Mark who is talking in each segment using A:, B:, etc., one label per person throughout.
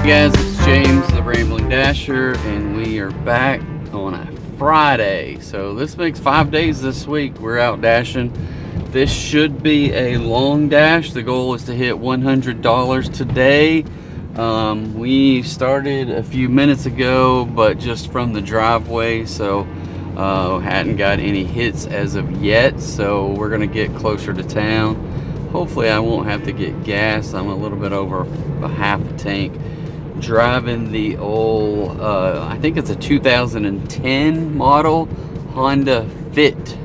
A: Hey guys, it's James, the Rambling Dasher, and we are back on a Friday. So this makes 5 days this week. We're out dashing. This should be a long dash. The goal is to hit $100 today. We started a few minutes ago, but just from the driveway, so hadn't got any hits as of yet. So we're gonna get closer to town. Hopefully I won't have to get gas. I'm a little bit over a half a tank. Driving the old, I think it's a 2010 model Honda Fit.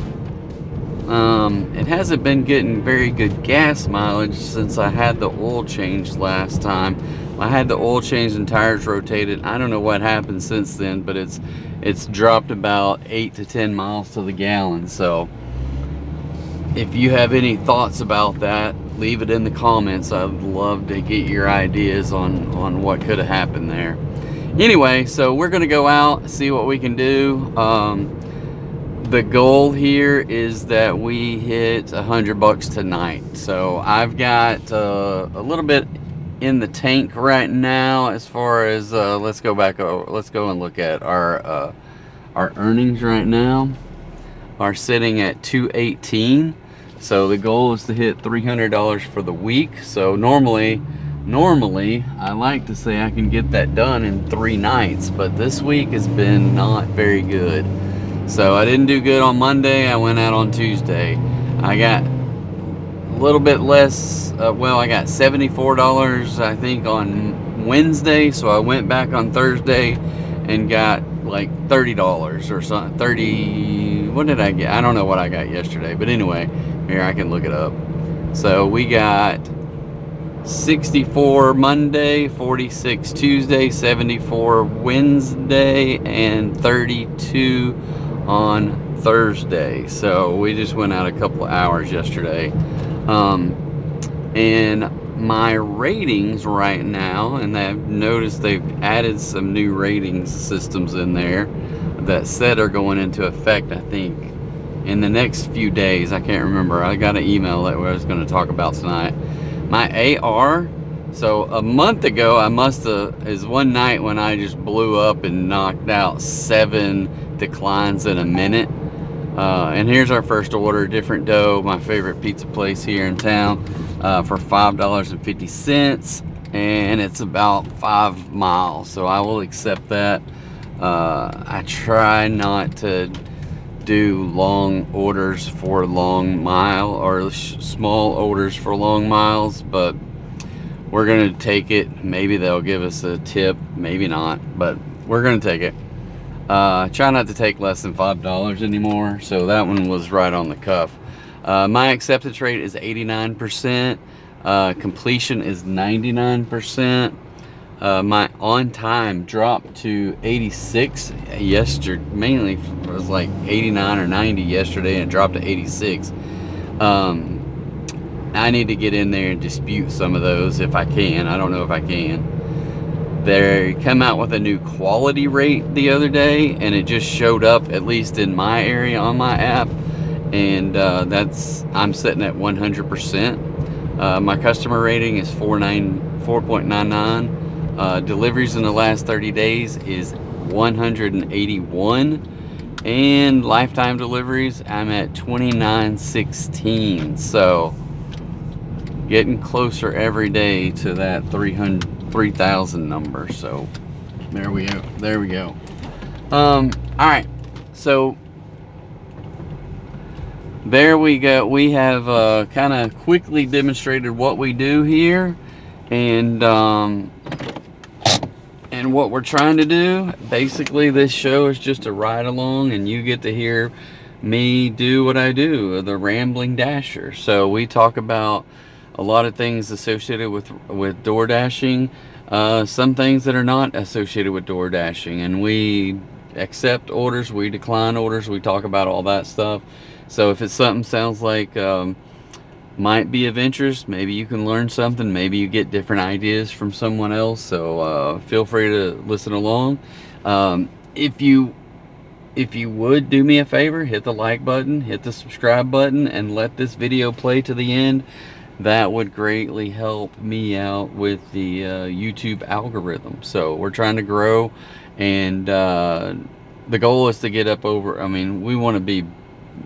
A: It hasn't been getting very good gas mileage since I had the oil changed last time. I had the oil changed and tires rotated. I don't know what happened since then, but it's dropped about 8 to 10 miles to the gallon. So if you have any thoughts about that, leave it in the comments. I'd love to get your ideas on what could have happened there. Anyway, so we're gonna go out, see what we can do. The goal here is that we hit $100 tonight. So I've got a little bit in the tank right now as far as let's go and look at our earnings right now are sitting at $218. So the goal is to hit $300 for the week. So normally I like to say I can get that done in 3 nights, but this week has been not very good. So I didn't do good on Monday. I went out on Tuesday. I got a little bit less, well, I got $74 I think on Wednesday. So I went back on Thursday and got like $30 or something. 30, what did I get? I don't know what I got yesterday, but anyway, here I can look it up. So we got 64 Monday, 46 Tuesday, 74 Wednesday, and 32 on Thursday. So we just went out a couple of hours yesterday. And my ratings right now, and I've noticed they've added some new ratings systems in there that said are going into effect, I think, in the next few days. I can't remember. I got an email that I was going to talk about tonight. My AR, so a month ago, is one night when I just blew up and knocked out 7 declines in a minute. And here's our first order, different dough, my favorite pizza place here in town, for $5.50, and it's about 5 miles, so I will accept that. I try not to do long orders for long mile, or small orders for long miles, but we're gonna take it. Maybe they'll give us a tip, maybe not, but we're gonna take it. Try not to take less than $5 anymore, so that one was right on the cuff. My acceptance rate is 89%, completion is 99%. My on time dropped to 86 yesterday. Mainly it was like 89 or 90 yesterday, and it dropped to 86. I need to get in there and dispute some of those if I can. I don't know if I can. They come out with a new quality rate the other day, and it just showed up, at least in my area on my app, and I'm sitting at 100%. My customer rating is 4.99. Deliveries in the last 30 days is 181, and lifetime deliveries I'm at 2916. So getting closer every day to that 3,000 number. So there we go. All right, so there we go. We have kind of quickly demonstrated what we do here, and what we're trying to do. Basically, this show is just a ride along, and you get to hear me do what I do, the Rambling Dasher. So we talk about a lot of things associated with door dashing, some things that are not associated with door dashing, and we accept orders, we decline orders, we talk about all that stuff. So if it's something sounds like might be of interest, maybe you can learn something, maybe you get different ideas from someone else. So feel free to listen along. If you would do me a favor, hit the like button, hit the subscribe button, and let this video play to the end. that would greatly help me out with the YouTube algorithm. So we're trying to grow, and the goal is to get up over, I mean, we want to be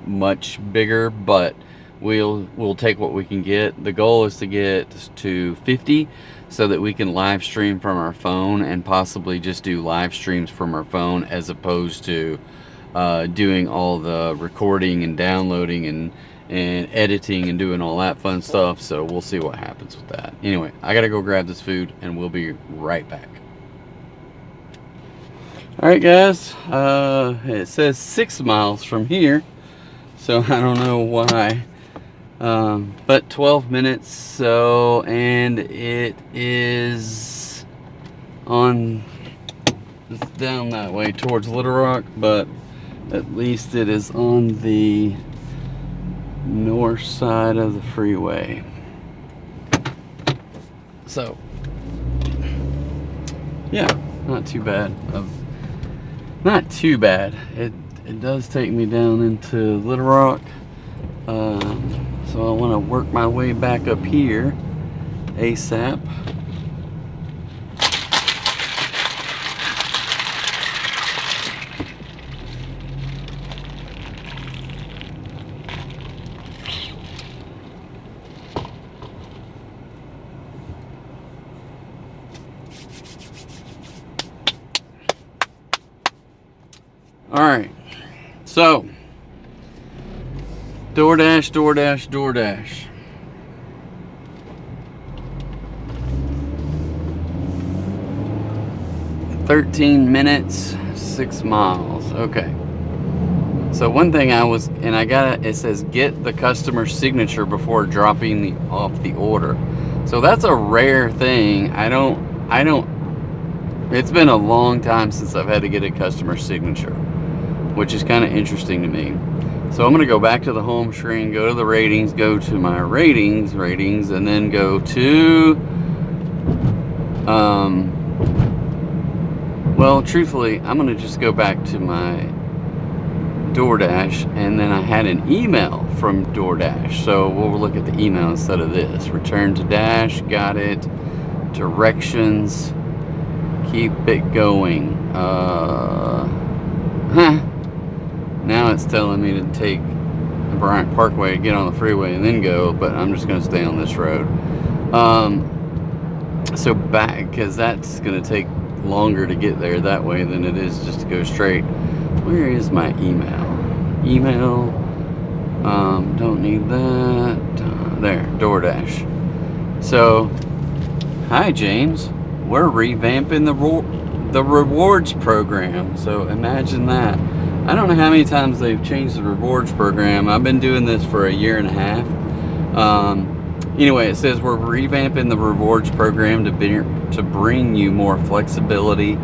A: much bigger, but we'll take what we can get. The goal is to get to 50 so that we can live stream from our phone, and possibly just do live streams from our phone, as opposed to doing all the recording and downloading and editing and doing all that fun stuff. So we'll see what happens with that. Anyway, I gotta go grab this food, and we'll be right back. Alright guys, it says 6 miles from here, so I don't know why, but 12 minutes. So, and it is on, it's down that way towards Little Rock, but at least it is on the north side of the freeway. So yeah, not too bad. Not too bad. It does take me down into Little Rock, so I want to work my way back up here ASAP. Alright, so DoorDash. 13 minutes, 6 miles. Okay. So one thing it says get the customer signature before dropping off the order. So that's a rare thing. It's been a long time since I've had to get a customer signature, which is kind of interesting to me. So I'm going to go back to the home screen, go to the ratings, go to my ratings, and then go to, well, truthfully, I'm going to just go back to my DoorDash, and then I had an email from DoorDash. So we'll look at the email instead of this. Return to Dash, got it. Directions, keep it going. Now it's telling me to take the Bryant Parkway, get on the freeway, and then go, but I'm just going to stay on this road. So back, because that's going to take longer to get there that way than it is just to go straight. Where is my email? Don't need that. There, DoorDash. So, hi James, we're revamping the rewards program. So imagine that. I don't know how many times they've changed the rewards program. I've been doing this for a year and a half. Anyway, it says we're revamping the rewards program to bring you more flexibility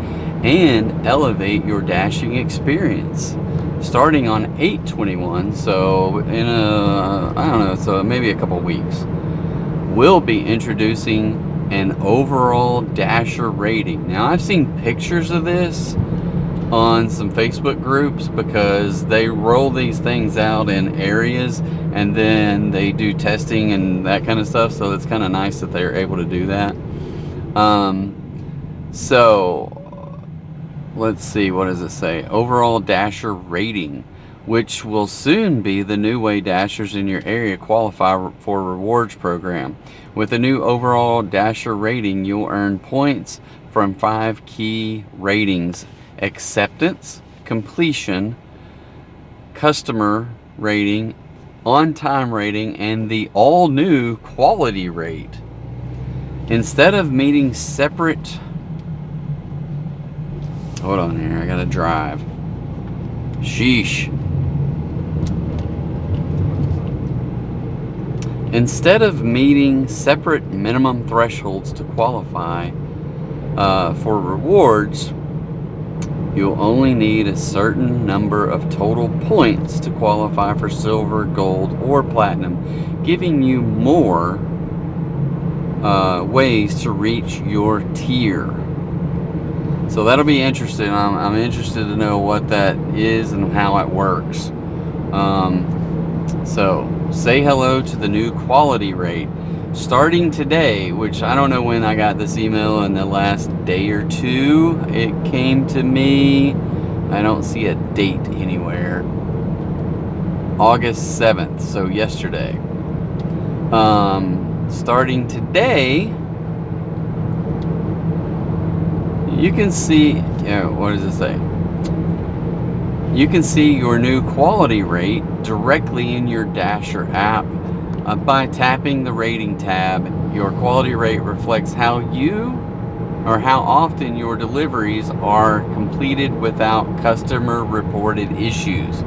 A: and elevate your dashing experience. Starting on 8/21, so in I don't know, so maybe a couple weeks, we'll be introducing an overall dasher rating. Now, I've seen pictures of this on some Facebook groups, because they roll these things out in areas and then they do testing and that kind of stuff, so it's kind of nice that they're able to do that. So let's see, what does it say? Overall dasher rating, which will soon be the new way dashers in your area qualify for rewards program. With the new overall dasher rating, you'll earn points from 5 key ratings: acceptance, completion, customer rating, on-time rating, and the all-new quality rate. Instead of meeting separate, hold on here, I gotta drive. Sheesh. Instead of meeting separate minimum thresholds to qualify for rewards, you'll only need a certain number of total points to qualify for silver, gold, or platinum, giving you more ways to reach your tier. So that'll be interesting. I'm interested to know what that is and how it works. So say hello to the new quality rate. starting today, which I don't know when I got this email, in the last day or two it came to me. I don't see a date anywhere. August 7th, so yesterday. Starting today, you can see, what does it say? You can see your new quality rate directly in your Dasher app. By tapping the rating tab, your quality rate reflects how often your deliveries are completed without customer reported issues.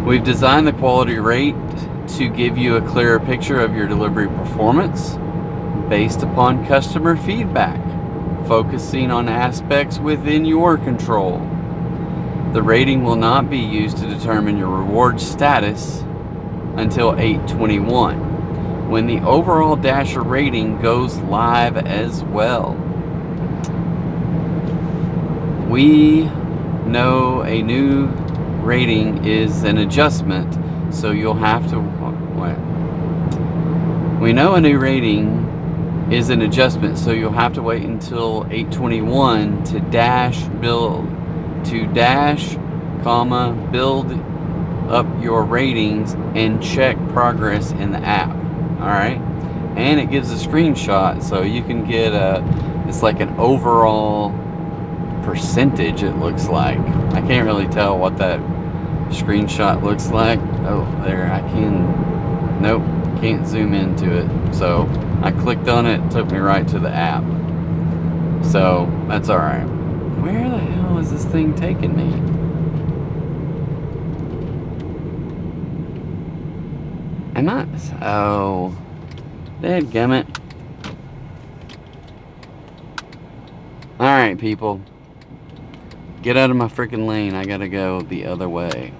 A: We've designed the quality rate to give you a clearer picture of your delivery performance based upon customer feedback, focusing on aspects within your control. The rating will not be used to determine your reward status until 8/21, when the overall Dasher rating goes live as well. We know a new rating is an adjustment, so you'll have to We know a new rating is an adjustment, so you'll have to wait until 8/21 to build up your ratings and check progress in the app. All right, and it gives a screenshot, so you can get it's like an overall percentage, it looks like. I can't really tell what that screenshot looks like. Oh, there, nope, can't zoom into it. So I clicked on it, took me right to the app. So that's all right. Where the hell is this thing taking me? Oh, dadgummit. All right, people. Get out of my freaking lane. I gotta go the other way.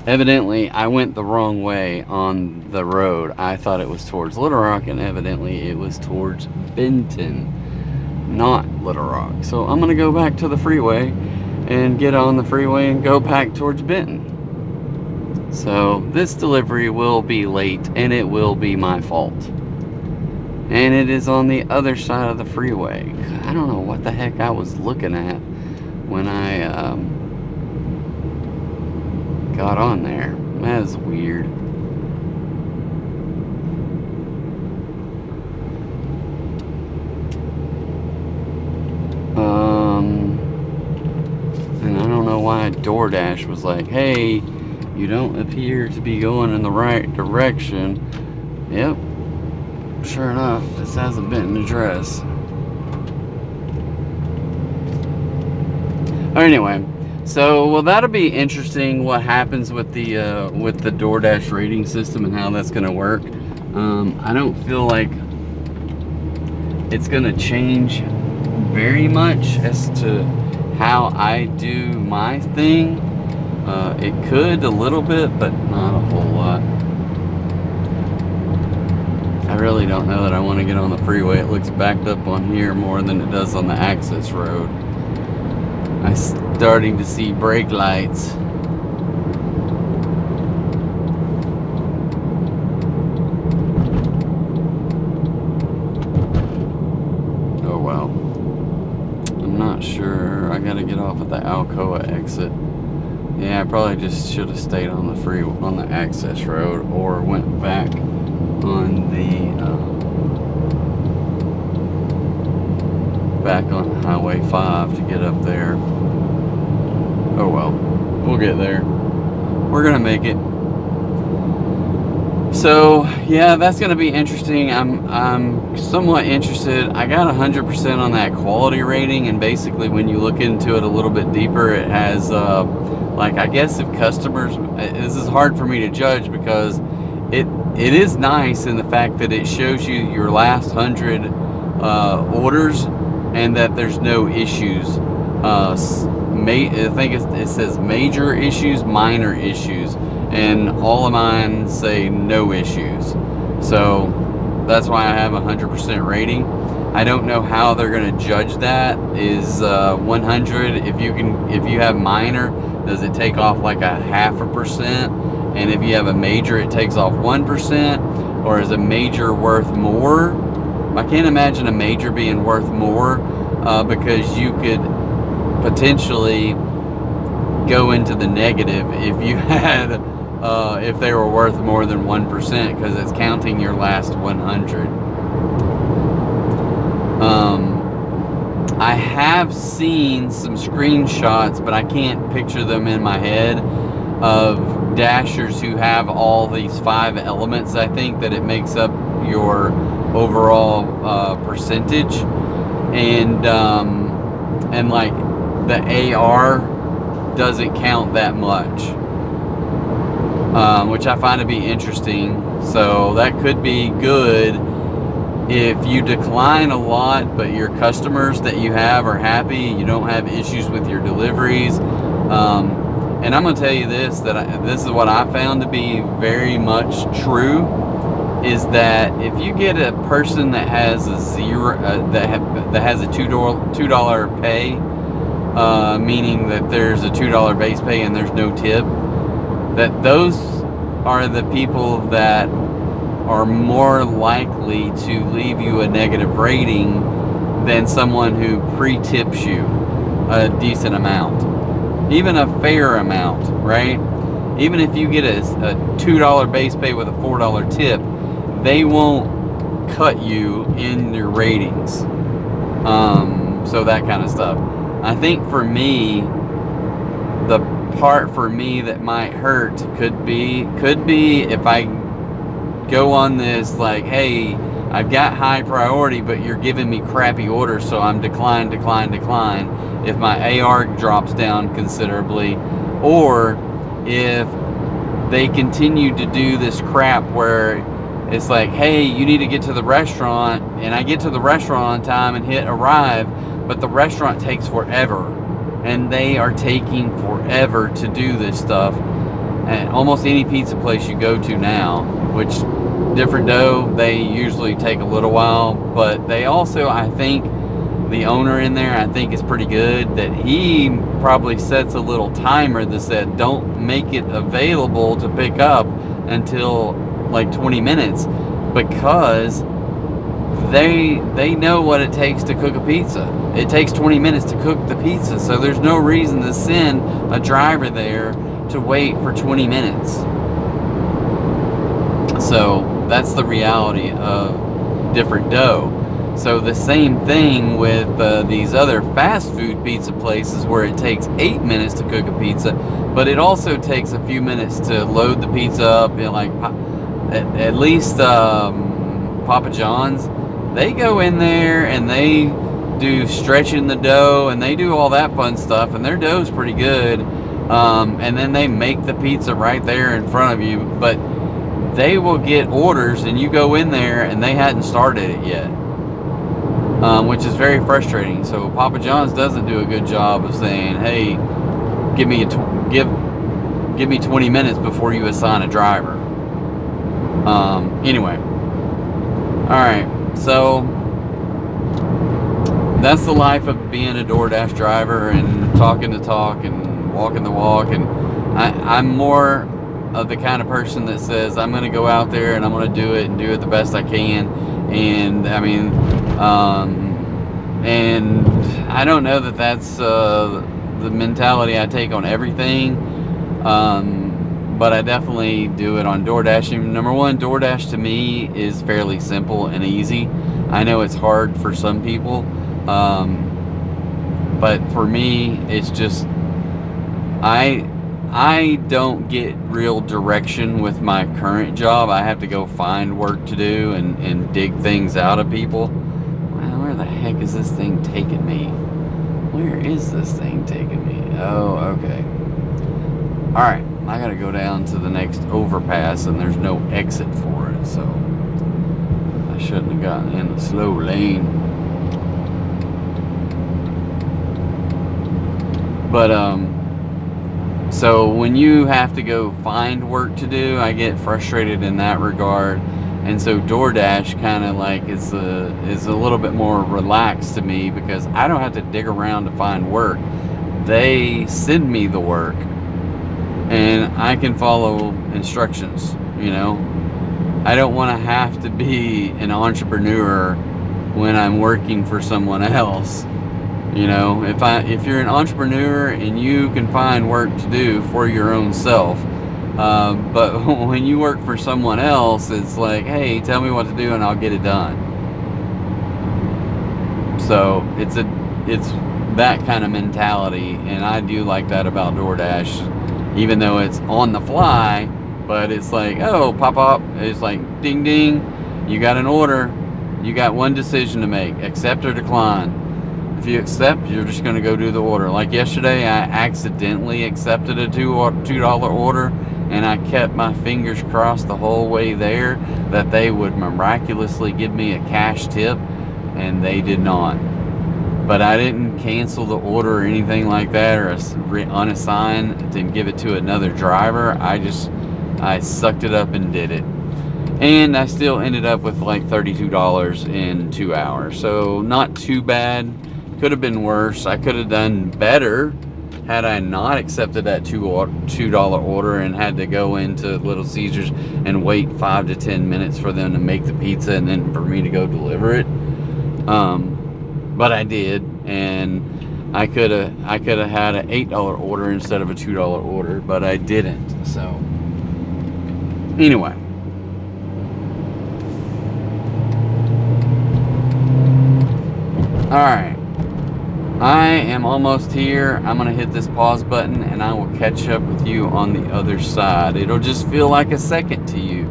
A: Evidently, I went the wrong way on the road. I thought it was towards Little Rock, and evidently it was towards Benton, not Little Rock. So I'm gonna go back to the freeway and get on the freeway and go back towards Benton. So this delivery will be late, and it will be my fault. And it is on the other side of the freeway. I don't know what the heck I was looking at when I got on there. That is weird. And I don't know why DoorDash was like, hey, you don't appear to be going in the right direction. Yep. Sure enough, this hasn't been addressed. Anyway, so well, that'll be interesting. What happens with the DoorDash rating system and how that's going to work? I don't feel like it's going to change very much as to how I do my thing. It could a little bit, but not a whole lot. I really don't know that I want to get on the freeway. It looks backed up on here more than it does on the access road. I'm starting to see brake lights. Oh well. I'm not sure. I gotta get off at the Alcoa exit. Yeah, I probably just should have stayed on the access road, or went back on Highway 5 to get up there. Oh well, we'll get there. We're gonna make it. So yeah, that's gonna be interesting. I'm somewhat interested. I got 100% on that quality rating, and basically when you look into it a little bit deeper, it has like, I guess if customers, this is hard for me to judge because it is nice in the fact that it shows you your last 100 orders, and that there's no issues. I think it says major issues, minor issues, and all of mine say no issues. So that's why I have 100% rating. I don't know how they're going to judge that. Is 100, if you have minor, does it take off like a 0.5%? and if you have a major, it takes off 1%, or is a major worth more? I can't imagine a major being worth more, because you could potentially go into the negative if you had if they were worth more than 1%, because it's counting your last 100. I have seen some screenshots, but I can't picture them in my head, of dashers who have all these 5 elements. I think that it makes up your overall percentage, and like the AR doesn't count that much, which I find to be interesting. So that could be good if you decline a lot, but your customers that you have are happy, you don't have issues with your deliveries. And I'm going to tell you this, that this is what I found to be very much true, is that if you get a person that has a that has a $2 pay, meaning that there's a $2 base pay and there's no tip, that those are the people that are more likely to leave you a negative rating than someone who pre-tips you a decent amount, even a fair amount, right? Even if you get a $2 base pay with a $4 tip, they won't cut you in your ratings. So that kind of stuff. I think for me, the part for me that might hurt could be if I go on this like, hey, I've got high priority, but you're giving me crappy orders, so I'm decline. If my AR drops down considerably, or if they continue to do this crap where it's like, hey, you need to get to the restaurant, and I get to the restaurant on time and hit arrive, but the restaurant takes forever, and they are taking forever to do this stuff. And almost any pizza place you go to now, which different dough, they usually take a little while, but they also, I think, the owner in there, I think, is pretty good, that he probably sets a little timer that said, don't make it available to pick up until like 20 minutes, because they know what it takes to cook a pizza. It takes 20 minutes to cook the pizza, so there's no reason to send a driver there to wait for 20 minutes. So that's the reality of different dough. So the same thing with these other fast food pizza places where it takes 8 minutes to cook a pizza, but it also takes a few minutes to load the pizza up. You know, like at least Papa John's, they go in there and they do stretching the dough and they do all that fun stuff, and their dough's pretty good. And then they make the pizza right there in front of you, but they will get orders and you go in there and they hadn't started it yet, which is very frustrating. So Papa John's doesn't do a good job of saying, hey, give me 20 minutes before you assign a driver. Anyway, alright, so that's the life of being a DoorDash driver, and talking the talk and walking the walk. And I'm more of the kind of person that says, I'm going to go out there and I'm going to do it and do it the best I can. And I mean, and I don't know that that's the mentality I take on everything, but I definitely do it on DoorDash. And number one, DoorDash to me is fairly simple and easy. I know it's hard for some people, but for me, it's just, I don't get real direction with my current job. I have to go find work to do and dig things out of people. Well, where the heck is this thing taking me? Where is this thing taking me? Oh, okay. Alright, I gotta go down to the next overpass, and there's no exit for it, so I shouldn't have gotten in the slow lane. But, so when you have to go find work to do, I get frustrated in that regard. And so DoorDash kind of like is a little bit more relaxed to me, because I don't have to dig around to find work. They send me the work, and I can follow instructions, you know. I don't want to have to be an entrepreneur when I'm working for someone else. You know, if you're an entrepreneur and you can find work to do for your own self, but when you work for someone else, it's like, hey, tell me what to do and I'll get it done. So it's that kind of mentality, and I do like that about DoorDash, even though it's on the fly. But it's like, oh, pop up. It's like, ding, ding. You got an order. You got one decision to make: accept or decline. If you accept, you're just going to go do the order. Like yesterday, I accidentally accepted a $2 order, and I kept my fingers crossed the whole way there that they would miraculously give me a cash tip, and they did not. But I didn't cancel the order or anything like that, or unassign to give it to another driver. I sucked it up and did it. And I still ended up with like $32 in 2 hours. So not too bad. Could have been worse. I could have done better had I not accepted that $2 order and had to go into Little Caesars and wait 5 to 10 minutes for them to make the pizza and then for me to go deliver it. But I did, and I could have had an $8 order instead of a $2 order, but I didn't. So anyway, all right, I am almost here. I'm gonna hit this pause button and I will catch up with you on the other side. It'll just feel like a second to you.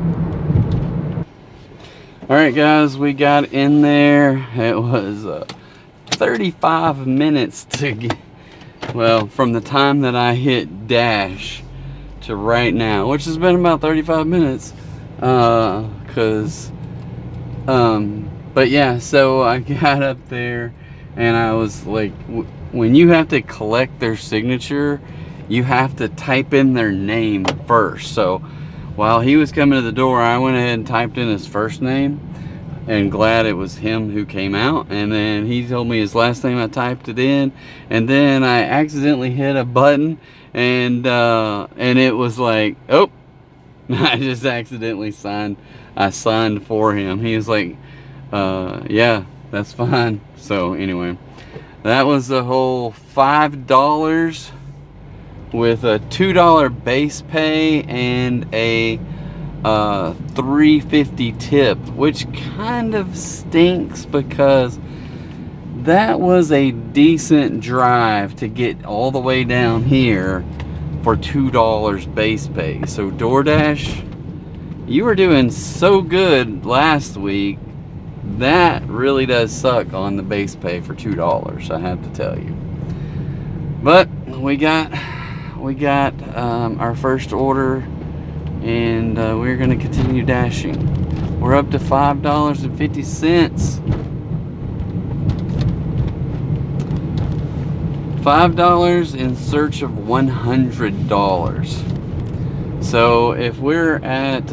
A: All right, guys, we got in there. It was 35 minutes to get, well, from the time that I hit dash to right now, which has been about 35 minutes, but yeah, so I got up there and I was like, when you have to collect their signature, you have to type in their name first. So while he was coming to the door, I went ahead and typed in his first name, and glad it was him who came out. And then he told me his last name. I typed it in, and then I accidentally hit a button, and it was like, oh, I just accidentally signed. I signed for him. He was like, yeah, that's fine. So anyway, that was the whole $5 with a $2 base pay and a $3.50 tip, which kind of stinks because that was a decent drive to get all the way down here for $2 base pay. So DoorDash, you were doing so good last week. That really does suck on the base pay for $2, I have to tell you. But we got our first order, and we're going to continue dashing. We're up to $5.50. $5 in search of $100. So if we're at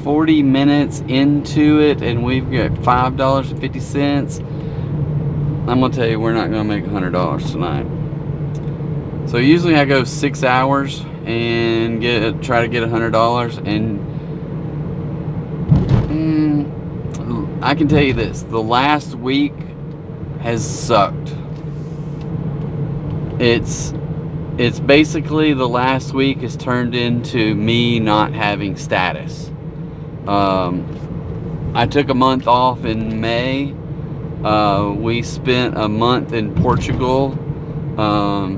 A: 40 minutes into it and we've got $5.50, I'm gonna tell you, we're not gonna make $100 tonight. So usually I go 6 hours and try to get $100, and I can tell you this: the last week has sucked. It's basically, the last week has turned into me not having status. I took a month off in May. We spent a month in Portugal,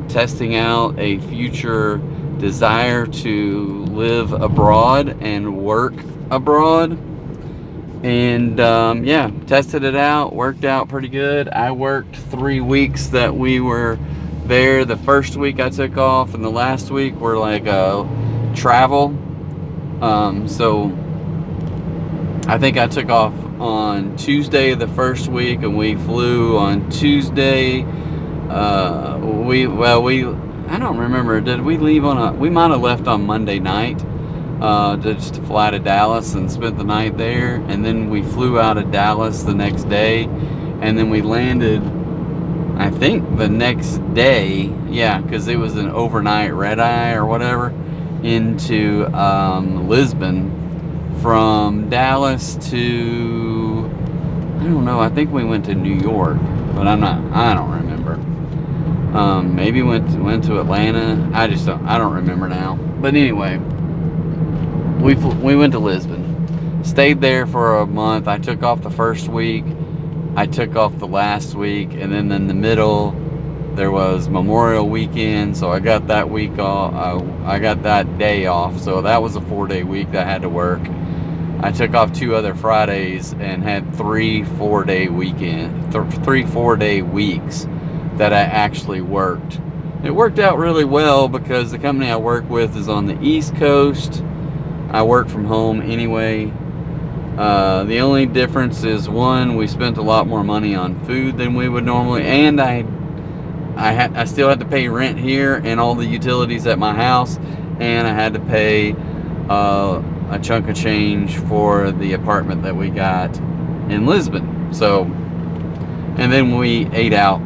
A: testing out a future desire to live abroad and work abroad. And yeah, tested it out, worked out pretty good. I worked 3 weeks that we were there. The first week I took off, and the last week were like travel. So I think I took off on Tuesday the first week, and we flew on Tuesday. I don't remember. Did we leave we might have left on Monday night, just to fly to Dallas and spent the night there, and then we flew out of Dallas the next day, and then we landed, I think, the next day. Yeah, because it was an overnight red eye or whatever, into Lisbon from Dallas to, I don't know, I think we went to New York, but I don't remember. Maybe went to Atlanta. I don't remember now. But anyway, we went to Lisbon, stayed there for a month. I took off the first week, I took off the last week, and then in the middle there was Memorial Weekend, so I got that week off. I got that day off, so that was a 4-day week that I had to work. I took off 2 other Fridays and had 3 4-day weeks that I actually worked. It worked out really well because the company I work with is on the East Coast. I work from home anyway. The only difference is, one, we spent a lot more money on food than we would normally, and I still had to pay rent here and all the utilities at my house, and I had to pay a chunk of change for the apartment that we got in Lisbon. So, and then we ate out.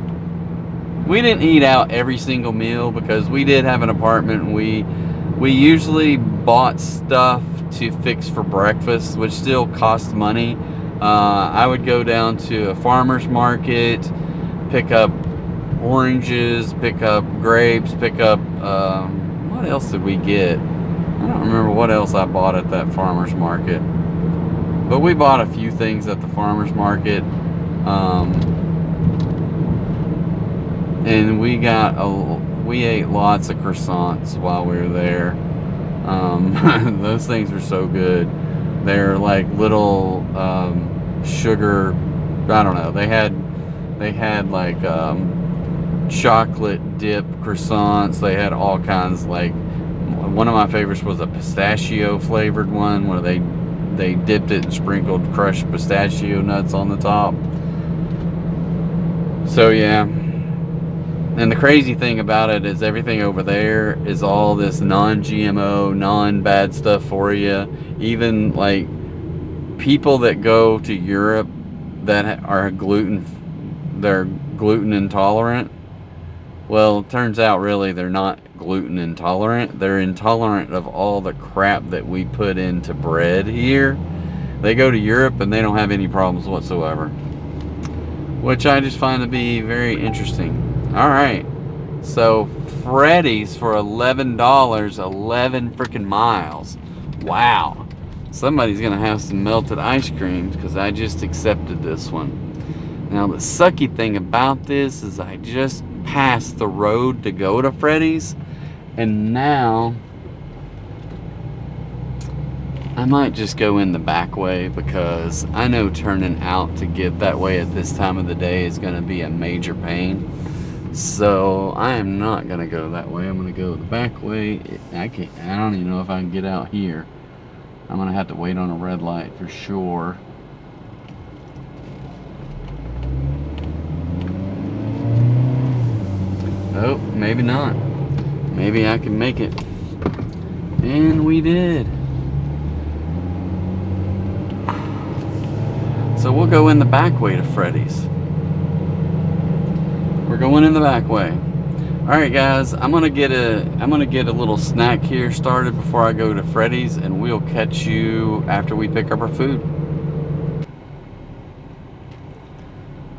A: We didn't eat out every single meal because we did have an apartment, and we usually bought stuff to fix for breakfast, which still costs money. I would go down to a farmer's market, pick up oranges, pick up grapes, pick up what else did we get? I don't remember what else I bought at that farmer's market, but we bought a few things at the farmer's market, and we ate lots of croissants while we were there. Those things were so good. They're like little sugar, I don't know, they had like chocolate dip croissants. They had all kinds. Like, one of my favorites was a pistachio flavored one where they dipped it and sprinkled crushed pistachio nuts on the top. So yeah, and the crazy thing about it is everything over there is all this non-GMO, non-bad stuff for you. Even like people that go to Europe that are gluten intolerant. Well, it turns out really they're not gluten intolerant. They're intolerant of all the crap that we put into bread here. They go to Europe and they don't have any problems whatsoever, which I just find to be very interesting. All right, so Freddy's for $11, 11 freaking miles. Wow. Somebody's gonna have some melted ice cream because I just accepted this one. Now the sucky thing about this is I just passed the road to go to Freddy's, and now I might just go in the back way because I know turning out to get that way at this time of the day is going to be a major pain. So I am not going to go that way. I'm going to go the back way. I don't even know if I can get out here. I'm going to have to wait on a red light for sure. Oh, maybe not. Maybe I can make it. And we did. So we'll go in the back way to Freddy's. We're going in the back way. Alright guys, I'm gonna get a little snack here started before I go to Freddy's, and we'll catch you after we pick up our food.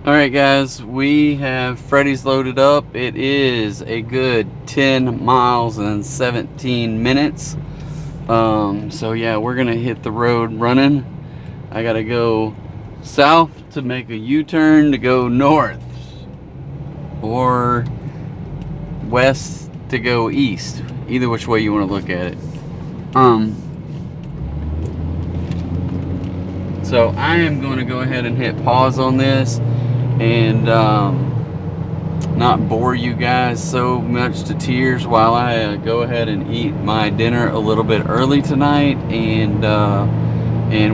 A: Alright guys, we have Freddy's loaded up. It is a good 10 miles and 17 minutes. So yeah, we're gonna hit the road running. I gotta go south to make a U-turn to go north, or west to go east. Either which way you want to look at it. So I am going to go ahead and hit pause on this and not bore you guys so much to tears while I go ahead and eat my dinner a little bit early tonight, and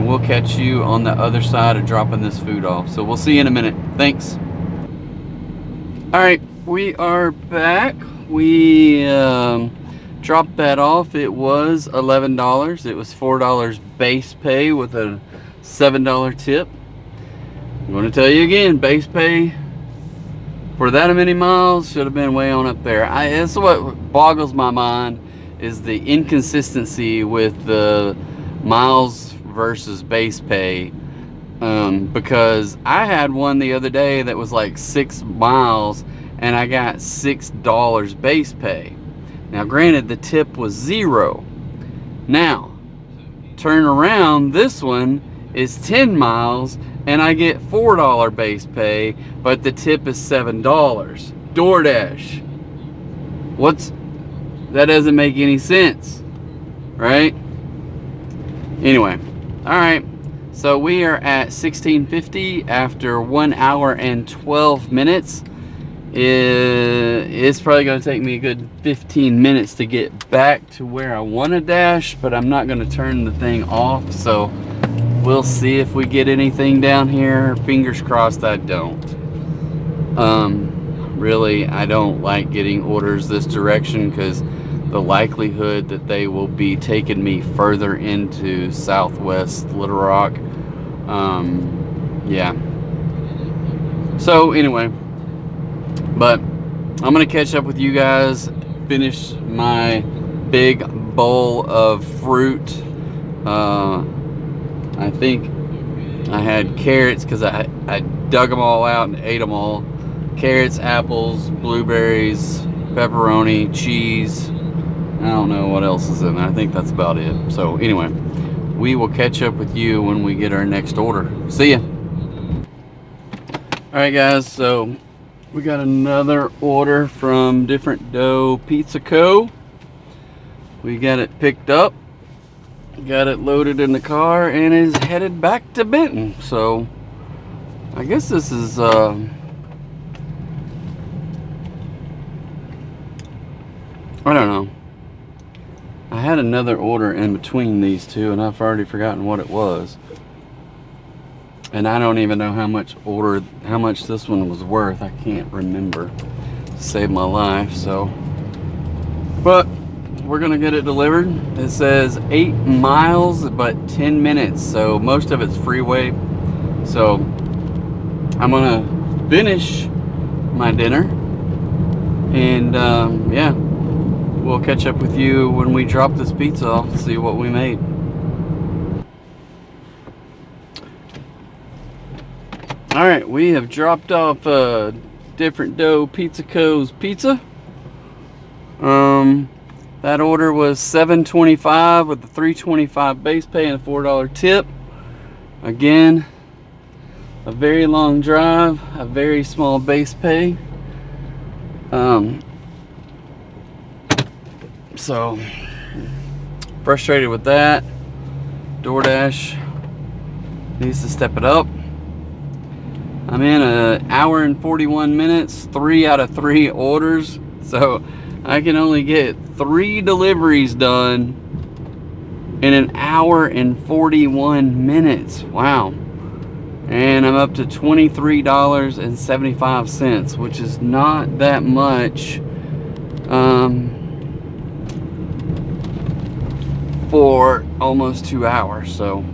A: we'll catch you on the other side of dropping this food off. So we'll see you in a minute. Thanks. Alright, we are back. We dropped that off. It was $11. It was $4 base pay with a $7 tip. I'm going to tell you again, base pay for that many miles should have been way on up there. That's what boggles my mind, is the inconsistency with the miles versus base pay. Because I had one the other day that was like 6 miles and I got $6 base pay. Now granted, the tip was 0. Now turn around, this one is 10 miles and I get $4 base pay, but the tip is $7. DoorDash, that doesn't make any sense, right? Anyway, all right, so we are at 1650 after 1 hour and 12 minutes. It's probably going to take me a good 15 minutes to get back to where I want to dash, but I'm not going to turn the thing off, so we'll see if we get anything down here. Fingers crossed I don't. Really, I don't like getting orders this direction because the likelihood that they will be taking me further into Southwest Little Rock. Yeah. So anyway, but I'm gonna catch up with you guys, finish my big bowl of fruit. I think I had carrots because I dug them all out and ate them all. Carrots, apples, blueberries, pepperoni, cheese. I don't know what else is in there. I think that's about it. So anyway, we will catch up with you when we get our next order. See ya. Alright guys, so we got another order from Different Dough Pizza Co. We got it picked up, got it loaded in the car, and is headed back to Benton. So I guess this is I don't know. I had another order in between these two and I've already forgotten what it was. And I don't even know how much this one was worth. I can't remember. Saved my life, so. But we're gonna get it delivered. It says 8 miles, but 10 minutes. So most of it's freeway. So I'm gonna finish my dinner. And yeah, we'll catch up with you when we drop this pizza off to see what we made. Alright, we have dropped off Different Dough Pizza Co.'s pizza. That order was $7.25 with the $3.25 base pay and a $4 tip. Again, a very long drive, a very small base pay. So frustrated with that. DoorDash needs to step it up. I'm in an hour and 41 minutes, 3 out of 3 orders, so I can only get 3 deliveries done in an hour and 41 minutes. Wow. And I'm up to $23.75, which is not that much for almost 2 hours. So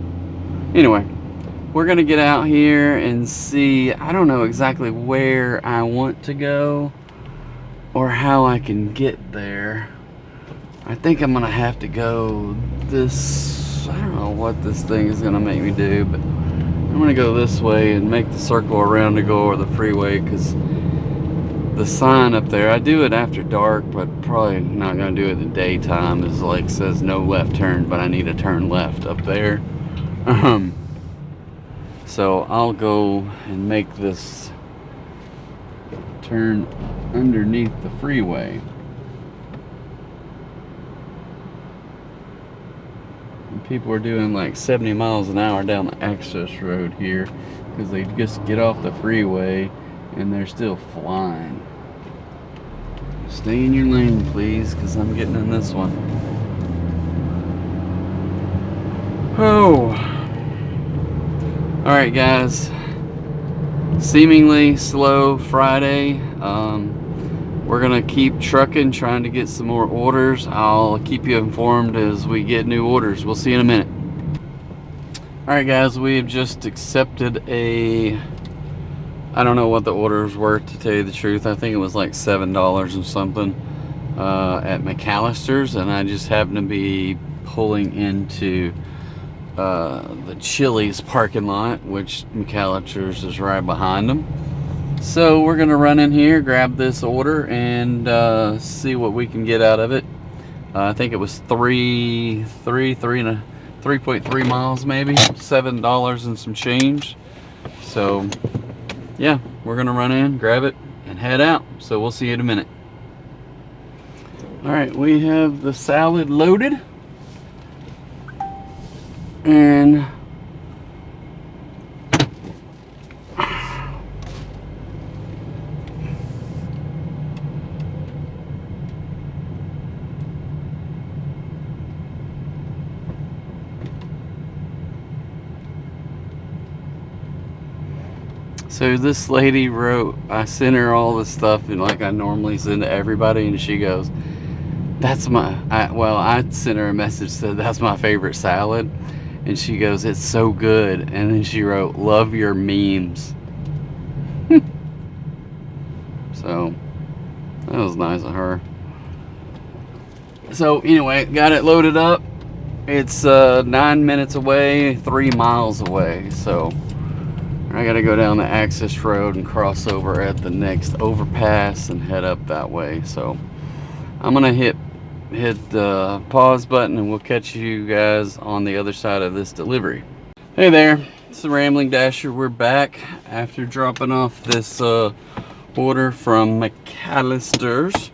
A: anyway, we're gonna get out here and see. I don't know exactly where I want to go or how I can get there. I think I'm gonna have to go this, I don't know what this thing is gonna make me do, but I'm gonna go this way and make the circle around to go over the freeway, because the sign up there, I do it after dark, but probably not gonna do it in the daytime. It's like says no left turn, but I need to turn left up there. So I'll go and make this turn underneath the freeway. And people are doing like 70 miles an hour down the access road here because they just get off the freeway and they're still flying. Stay in your lane, please, because I'm getting in this one. Oh. Alright guys, seemingly slow Friday. We're gonna keep trucking, trying to get some more orders. I'll keep you informed as we get new orders. We'll see you in a minute. Alright guys, we have just accepted a, I don't know what the order was worth, to tell you the truth. I think it was like $7 or something. at McAlister's, and I just happened to be pulling into the Chili's parking lot, which McAlister's is right behind them. So we're gonna run in here, grab this order, and see what we can get out of it. I think it was 3.3 miles, maybe $7 and some change. So yeah, we're gonna run in, grab it, and head out. So we'll see you in a minute. All right, we have the salad loaded, and so this lady wrote, I sent her all the stuff and like I normally send to everybody, and she goes, that's my, I sent her a message, said that's my favorite salad, and she goes, it's so good, and then she wrote, love your memes. So that was nice of her. So anyway, got it loaded up. It's 9 minutes away, 3 miles away, so I gotta go down the access road and cross over at the next overpass and head up that way. So I'm gonna hit the pause button, and we'll catch you guys on the other side of this delivery. Hey there, it's the Rambling Dasher. We're back after dropping off this order from McAlister's.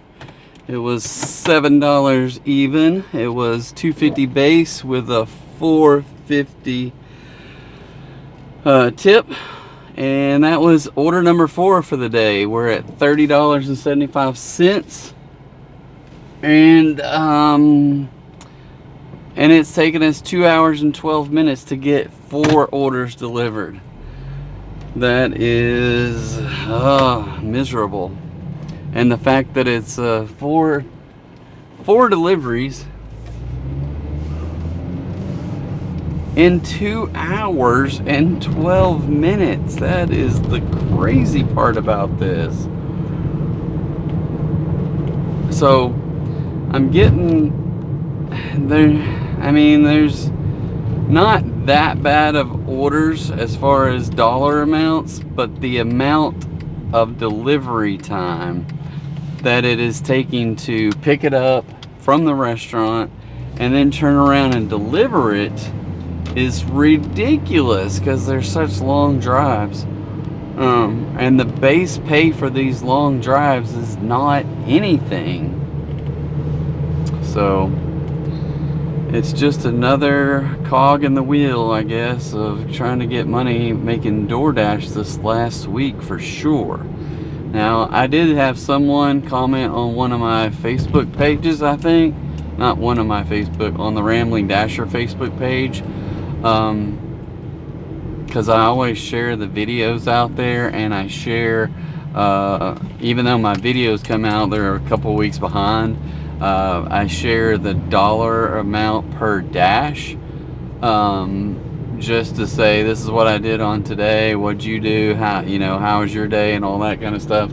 A: It was $7 even. It was $2.50 base with a $4.50 tip, and that was order number 4 for the day. We're at $30.75, and it's taken us 2 hours and 12 minutes to get 4 orders delivered. That is miserable. And the fact that it's four deliveries in 2 hours and 12 minutes. That is the crazy part about this. So I'm getting there. I mean, there's not that bad of orders as far as dollar amounts, but the amount of delivery time that it is taking to pick it up from the restaurant and then turn around and deliver it is ridiculous, because there's such long drives, and the base pay for these long drives is not anything. So it's just another cog in the wheel, I guess, of trying to get money making DoorDash this last week for sure. Now, I did have someone comment on one of my Facebook pages, I think. Not one of my Facebook, on the Rambling Dasher Facebook page. Because I always share the videos out there, and I share, even though my videos come out, they're a couple weeks behind. I share the dollar amount per dash, just to say this is what I did on today, what'd you do, how was your day, and all that kind of stuff,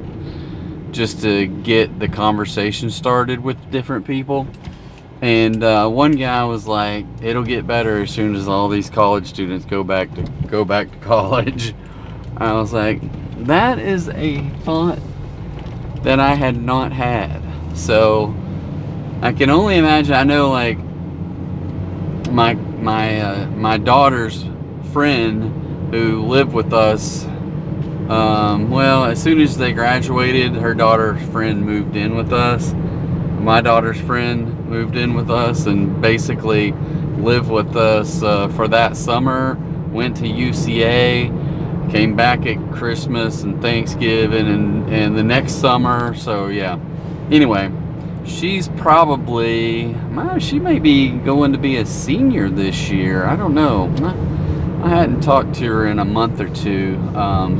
A: just to get the conversation started with different people. And one guy was like, it'll get better as soon as all these college students go back to college. I was like, that is a thought that I had not had. So I can only imagine. I know, like, my daughter's friend who lived with us, well, as soon as they graduated, her daughter's friend moved in with us. My daughter's friend moved in with us and basically lived with us for that summer, went to UCA, came back at Christmas and Thanksgiving and the next summer. So yeah, anyway, she's probably, she may be going to be a senior this year. I don't know. I hadn't talked to her in a month or two,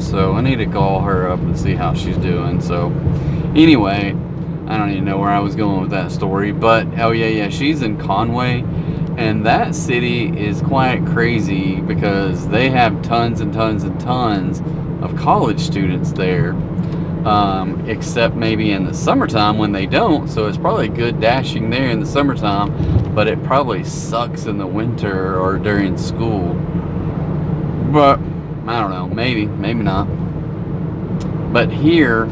A: so I need to call her up and see how she's doing. So anyway, I don't even know where I was going with that story, but oh yeah, she's in Conway, and that city is quite crazy because they have tons and tons and tons of college students there. except maybe in the summertime when they don't. So it's probably good dashing there in the summertime, but it probably sucks in the winter or during school. But I don't know, maybe not. But here,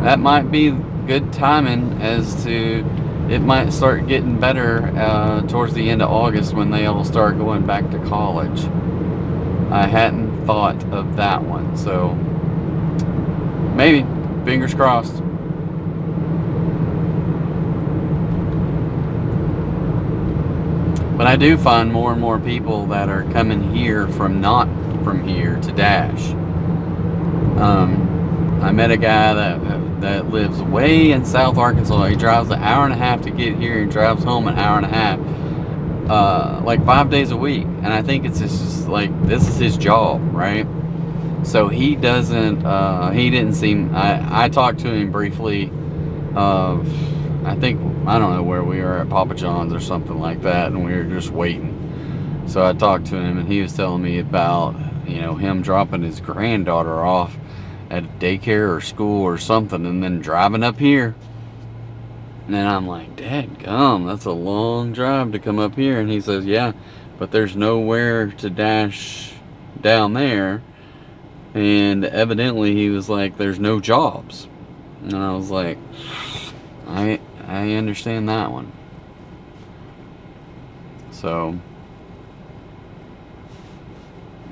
A: that might be good timing, as to it might start getting better towards the end of August when they all start going back to college. I hadn't thought of that one, so maybe, fingers crossed. But I do find more and more people that are coming here from not from here to dash. I met a guy that lives way in South Arkansas. He drives an hour and a half to get here and drives home an hour and a half, like 5 days a week. And I think it's just like, this is his job, right? So he doesn't, he didn't seem, I talked to him briefly, I think, I don't know where we are, at Papa John's or something like that, and we were just waiting. So I talked to him, and he was telling me about, him dropping his granddaughter off at a daycare or school or something, and then driving up here. And then I'm like, dadgum, that's a long drive to come up here. And he says, yeah, but there's nowhere to dash down there. And evidently he was like, there's no jobs. And I was like, I understand that one. So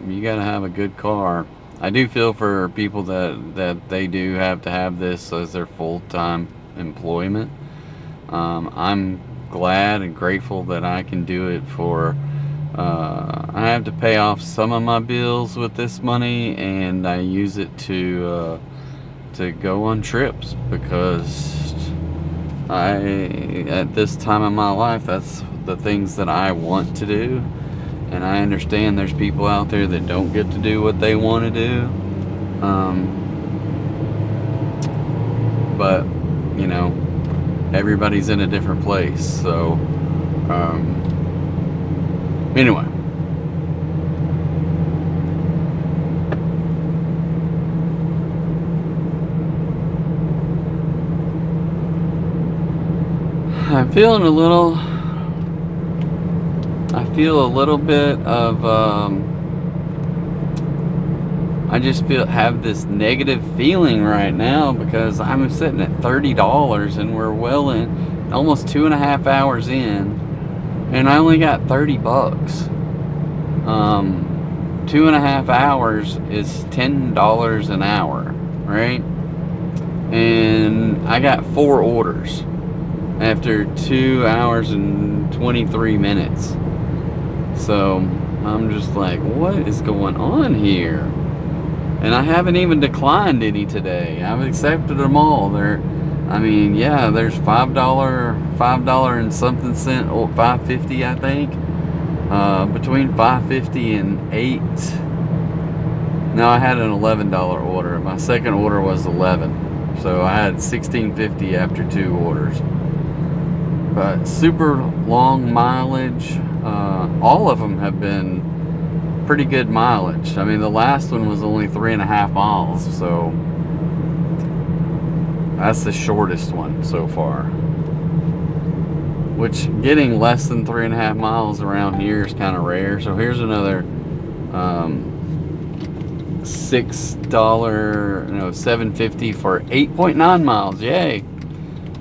A: you gotta have a good car. I do feel for people that they do have to have this as their full-time employment. I'm glad and grateful that I can do it for, I have to pay off some of my bills with this money, and I use it to go on trips, because at this time of my life, that's the things that I want to do. And I understand there's people out there that don't get to do what they want to do. But, everybody's in a different place. So, anyway. I'm feeling a little... I feel a little bit of, I just have this negative feeling right now, because I'm sitting at $30 and we're well in, almost 2.5 hours in, and I only got $30. 2.5 hours is $10 an hour, right? And I got 4 orders after 2 hours and 23 minutes. So I'm just like, what is going on here? And I haven't even declined any today. I've accepted them all. There's $5 and something cent, or $5.50, I think. Between $5.50 and $8. No, I had an $11 order. My second order was $11. So I had $16.50 after 2 orders. But super long mileage. All of them have been pretty good mileage. I mean, the last one was only 3.5 miles, so that's the shortest one so far. Which, getting less than 3.5 miles around here is kind of rare. So here's another $7.50 for 8.9 miles. Yay!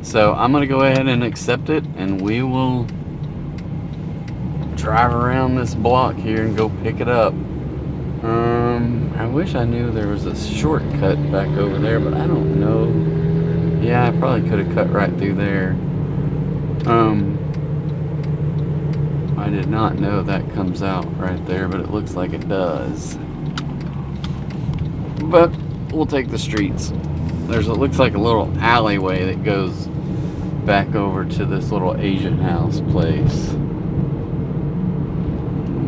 A: So I'm gonna go ahead and accept it, and we will drive around this block here and go pick it up. I wish I knew there was a shortcut back over there, but I don't know. Yeah, I probably could have cut right through there. I did not know that comes out right there, but it looks like it does. But we'll take the streets. It looks like a little alleyway that goes back over to this little Asian house place.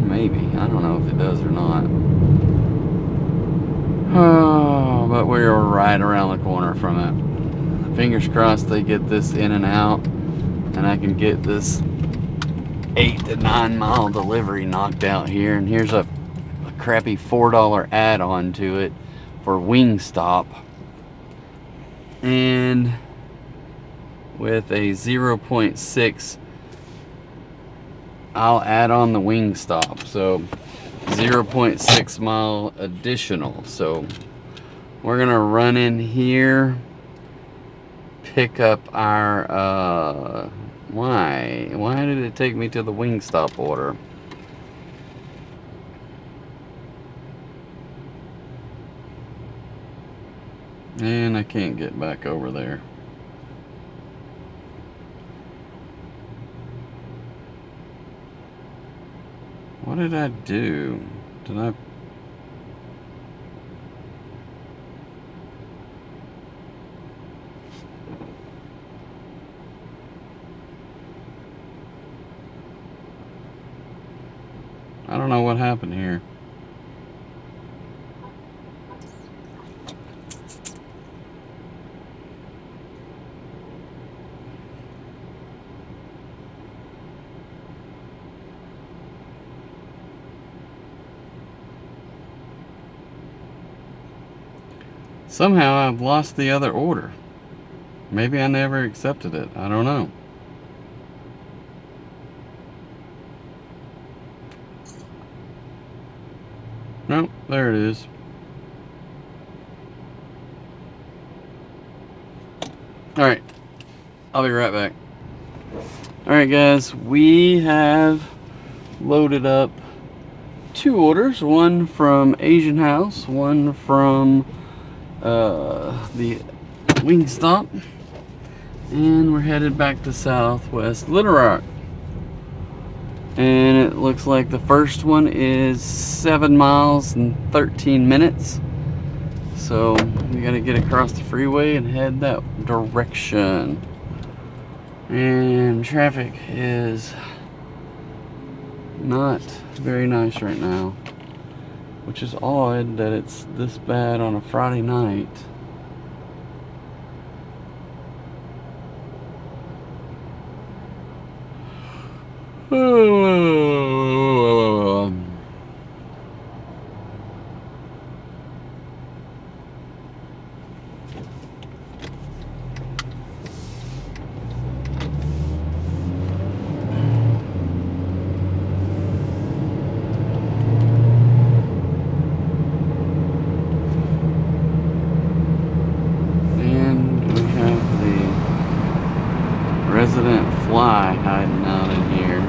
A: Maybe. I don't know if it does or not. Oh, but we're right around the corner from it. Fingers crossed they get this in and out, and I can get this 8 to 9 mile delivery knocked out here. And here's a crappy $4 add-on to it for Wingstop. and with a 0.6, I'll add on the Wingstop, so 0.6 mile additional. So we're gonna run in here, pick up our why did it take me to the Wingstop order? And I can't get back over there. What did I do? Did I don't know what happened here. Somehow I've lost the other order. Maybe I never accepted it. I don't know. Nope, there it is. Alright, I'll be right back. Alright guys, we have loaded up 2 orders. One from Asian House, one from the Wingstop. And we're headed back to Southwest Little Rock. And it looks like the first one is 7 miles and 13 minutes. So we gotta get across the freeway and head that direction. And traffic is not very nice right now, which is odd that it's this bad on a Friday night. Resident fly hiding out in here.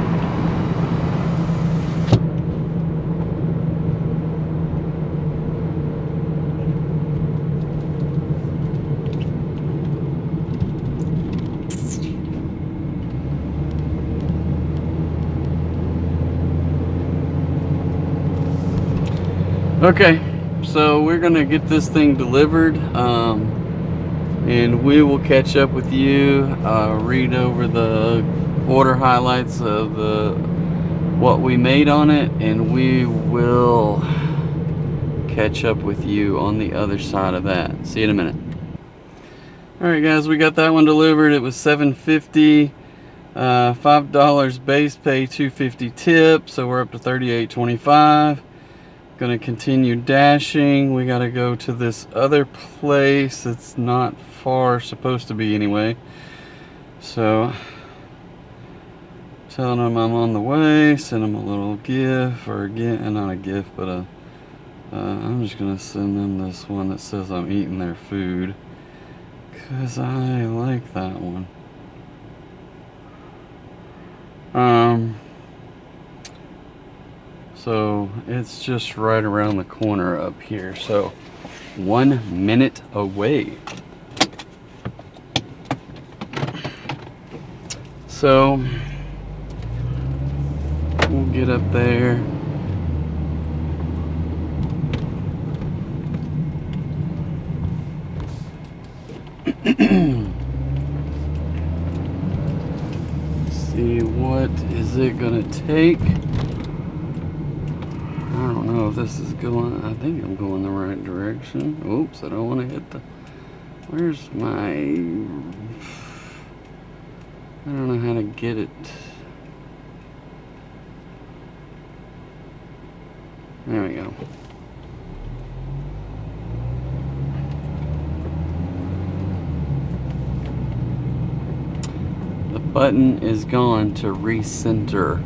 A: Okay, so we're gonna get this thing delivered. And we will catch up with you, read over the order highlights of what we made on it, and we will catch up with you on the other side of that. See you in a minute. Alright guys, we got that one delivered. It was $7.50, $5 base pay, $2.50 tip, so we're up to $38.25. Gonna continue dashing. We gotta go to this other place. It's not far, supposed to be anyway. So telling them I'm on the way. Send them a little gift, or again, not a gift, but I'm just gonna send them this one that says I'm eating their food, cause I like that one. So it's just right around the corner up here. So 1 minute away. So we'll get up there. See, what is it gonna take? I don't know if this is going, I think I'm going the right direction. Oops, I don't want to hit the, where's my, I don't know how to get it. There we go. Button is gone to recenter.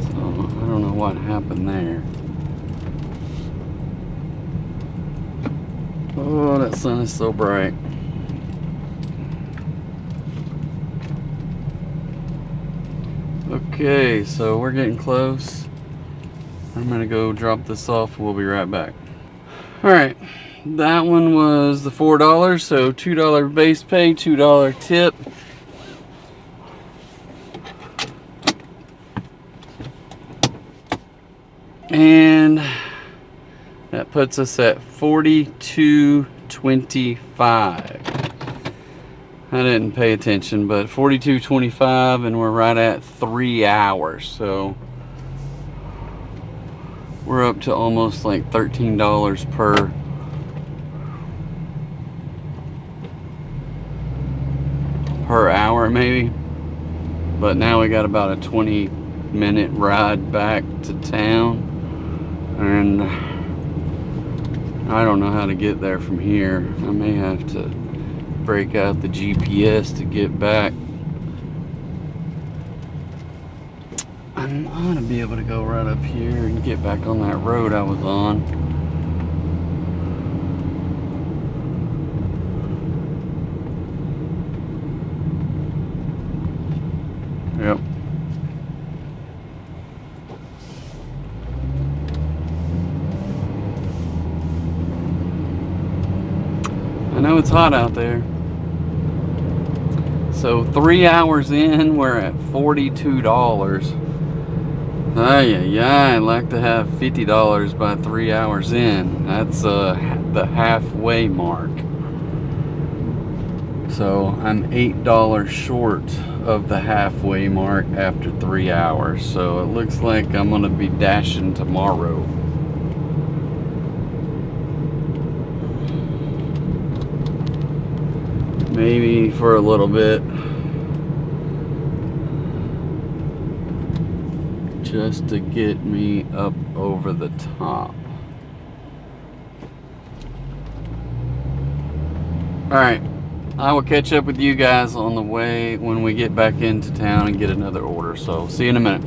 A: So I don't know what happened there. Oh, that sun is so bright. Okay, so we're getting close. I'm gonna go drop this off. We'll be right back. Alright, that one was the $4, so $2 base pay, $2 tip. And that puts us at $42.25. I didn't pay attention, but $42.25, and we're right at 3 hours. So we're up to almost like $13 per hour maybe. But now we got about a 20-minute ride back to town, and I don't know how to get there from here. I may have to break out the GPS to get back. I ought to be able to go right up here and get back on that road I was on. Yep. I know it's hot out there. So 3 hours in, we're at $42. I'd like to have $50 by 3 hours in. That's the halfway mark. So I'm $8 short of the halfway mark after 3 hours. So it looks like I'm gonna be dashing tomorrow. Maybe for a little bit. Just to get me up over the top. Alright, I will catch up with you guys on the way when we get back into town and get another order. So, see you in a minute.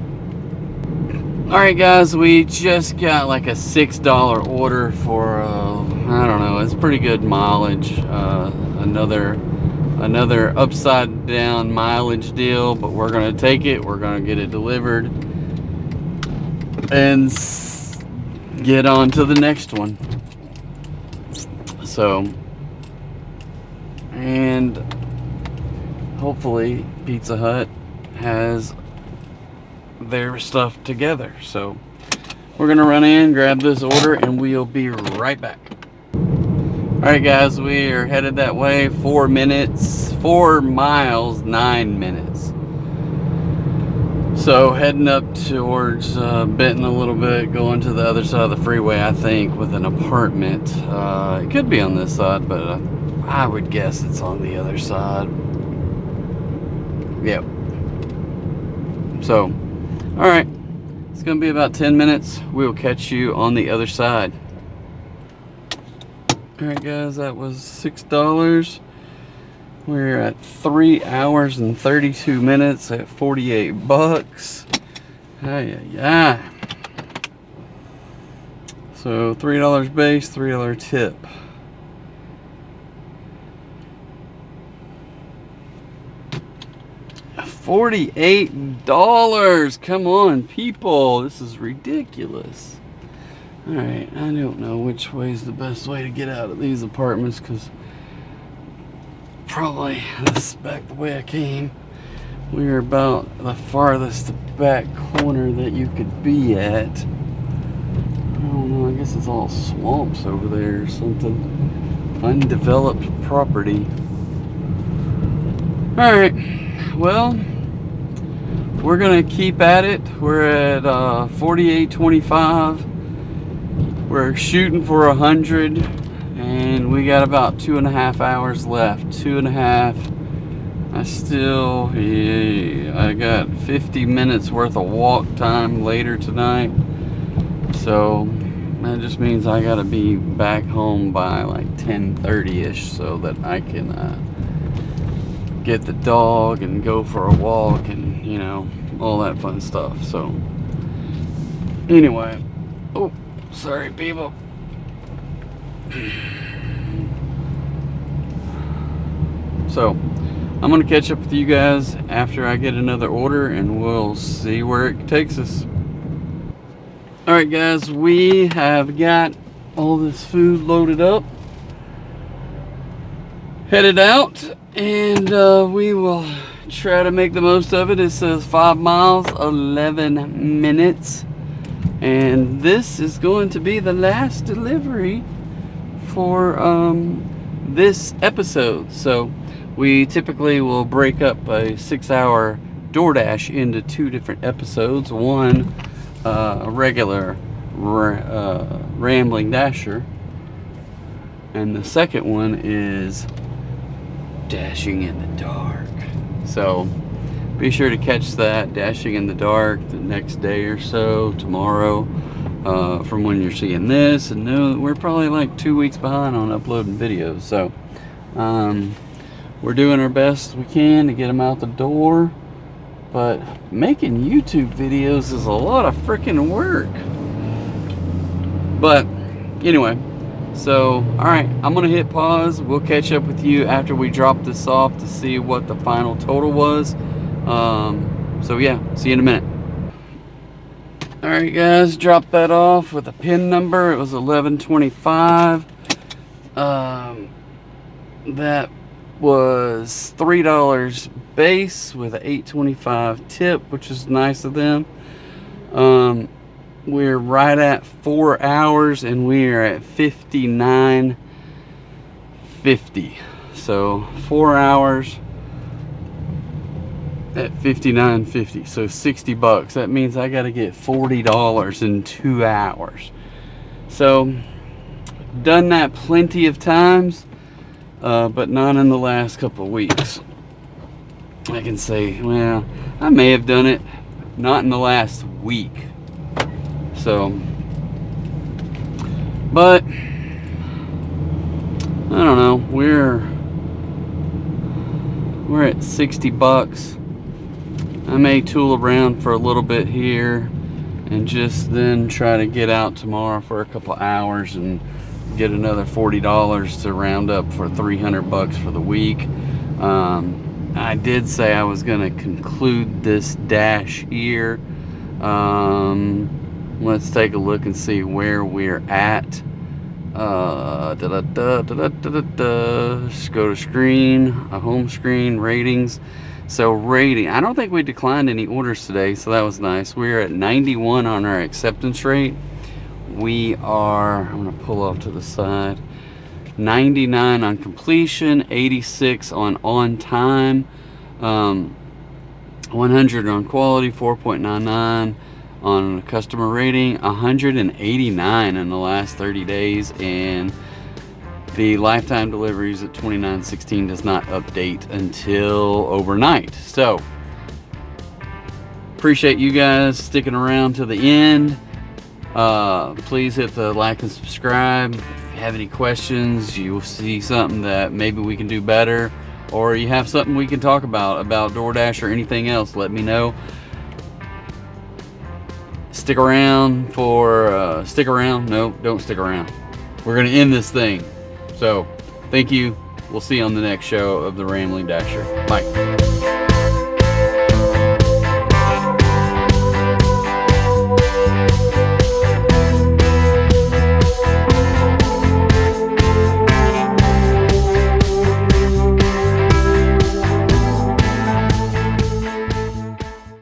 A: Alright guys, we just got like a $6 order for, I don't know, it's pretty good mileage. Another upside down mileage deal, but we're gonna take it. We're gonna get it delivered and get on to the next one. So, and hopefully Pizza Hut has their stuff together. So we're gonna run in, grab this order, and we'll be right back. Alright guys, we are headed that way. 4 miles, 9 minutes. So heading up towards Benton a little bit, going to the other side of the freeway, I think, with an apartment. It could be on this side, but I would guess it's on the other side. Yep. So, alright. It's going to be about 10 minutes. We'll catch you on the other side. Alright guys, that was $6. We're at 3 hours and 32 minutes at $48. Yeah. So $3 base, $3 tip. $48. Come on, people. This is ridiculous. Alright, I don't know which way is the best way to get out of these apartments, because probably this is back the way I came. We're about the farthest back corner that you could be at. I don't know, I guess it's all swamps over there or something. Undeveloped property. Alright, well, we're gonna keep at it. We're at 48.25. We're shooting for 100, and we got about 2.5 hours left. 2.5. I got 50 minutes worth of walk time later tonight. So that just means I gotta be back home by like 10:30ish so that I can get the dog and go for a walk and, you know, all that fun stuff. So anyway, oh, sorry people. So I'm gonna catch up with you guys after I get another order, and we'll see where it takes us. All right guys, we have got all this food loaded up, headed out, and we will try to make the most of it. It says 5 miles, 11 minutes, and this is going to be the last delivery for this episode. So we typically will break up a 6-hour DoorDash into 2 different episodes. One, a regular rambling dasher, and the second one is dashing in the dark. So be sure to catch that, dashing in the dark, the next day or so, tomorrow, from when you're seeing this, and know that we're probably like 2 weeks behind on uploading videos. So we're doing our best we can to get them out the door, but making YouTube videos is a lot of freaking work. But anyway, so all right, I'm gonna hit pause. We'll catch up with you after we drop this off to see what the final total was. So yeah, see you in a minute. All right guys, dropped that off with a PIN number. It was 1125. That was $3 base with an $8.25 tip, which is nice of them. We're right at 4 hours, and we are at $59.50. So 4 hours at $59.50, so $60. That means I got to get $40 in 2 hours. So done that plenty of times, but not in the last couple of weeks. I can say, well, I may have done it, not in the last week. So, but I don't know, we're at $60. I may tool around for a little bit here and just then try to get out tomorrow for a couple hours and get another $40 to round up for $300 for the week. I did say I was going to conclude this dash here. Let's take a look and see where we're at. Just go to screen, a home screen, ratings. So rating, I don't think we declined any orders today, so that was nice. We're at 91 on our acceptance rate. We are, I'm gonna pull off to the side, 99 on completion, 86 on time, 100 on quality, 4.99 on customer rating, 189 in the last 30 days, and the lifetime deliveries at 2916 does not update until overnight. So appreciate you guys sticking around to the end. Please hit the like and subscribe. If you have any questions, you'll see something that maybe we can do better, or you have something we can talk about DoorDash or anything else, let me know. Stick around for no, don't stick around. We're gonna end this thing. So thank you. We'll see you on the next show of the Rambling Dasher. Bye.